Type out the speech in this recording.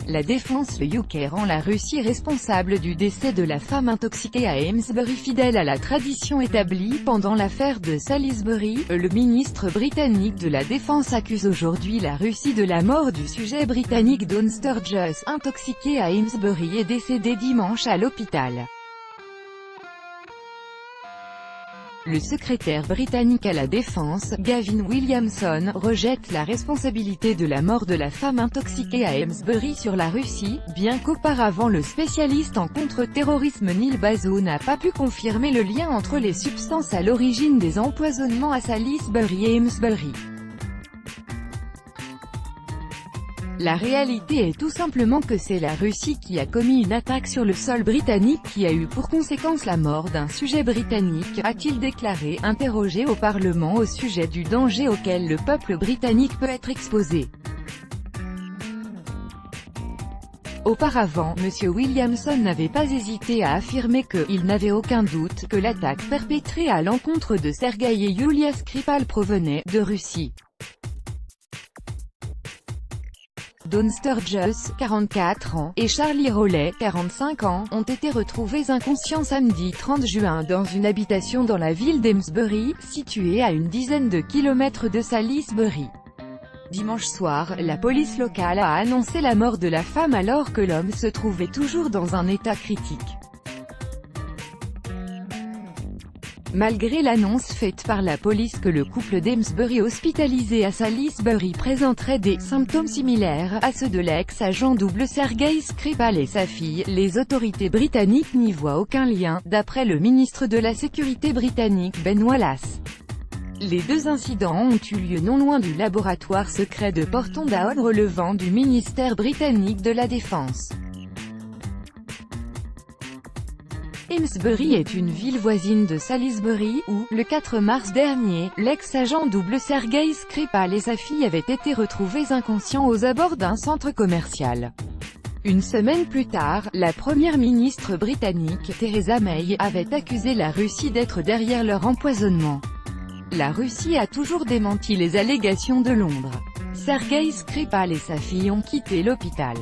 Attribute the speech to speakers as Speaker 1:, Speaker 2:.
Speaker 1: La défense le UK rend la Russie responsable du décès de la femme intoxiquée à Amesbury. Fidèle à la tradition établie pendant l'affaire de Salisbury, le ministre britannique de la Défense accuse aujourd'hui la Russie de la mort du sujet britannique Dawn Sturgess, intoxiqué à Amesbury et décédé dimanche à l'hôpital. Le secrétaire britannique à la Défense, Gavin Williamson, rejette la responsabilité de la mort de la femme intoxiquée à Amesbury sur la Russie, bien qu'auparavant le spécialiste en contre-terrorisme Neil Basu n'a pas pu confirmer le lien entre les substances à l'origine des empoisonnements à Salisbury et Amesbury. La réalité est tout simplement que c'est la Russie qui a commis une attaque sur le sol britannique qui a eu pour conséquence la mort d'un sujet britannique, a-t-il déclaré, interrogé au Parlement au sujet du danger auquel le peuple britannique peut être exposé. Auparavant, M. Williamson n'avait pas hésité à affirmer qu'il n'avait aucun doute que l'attaque perpétrée à l'encontre de Sergueï et Yulia Skripal provenait de Russie. Dawn Sturgess, 44 ans, et Charlie Rowley, 45 ans, ont été retrouvés inconscients samedi 30 juin dans une habitation dans la ville d'Amesbury, située à une dizaine de kilomètres de Salisbury. Dimanche soir, la police locale a annoncé la mort de la femme alors que l'homme se trouvait toujours dans un état critique. Malgré l'annonce faite par la police que le couple d'Amesbury hospitalisé à Salisbury présenterait des symptômes similaires à ceux de l'ex-agent double Sergueï Skripal et sa fille, les autorités britanniques n'y voient aucun lien, d'après le ministre de la Sécurité britannique Ben Wallace. Les deux incidents ont eu lieu non loin du laboratoire secret de Porton Down relevant du ministère britannique de la Défense. Amesbury est une ville voisine de Salisbury, où, le 4 mars dernier, l'ex-agent double Sergueï Skripal et sa fille avaient été retrouvés inconscients aux abords d'un centre commercial. Une semaine plus tard, la première ministre britannique, Theresa May, avait accusé la Russie d'être derrière leur empoisonnement. La Russie a toujours démenti les allégations de Londres. Sergueï Skripal et sa fille ont quitté l'hôpital.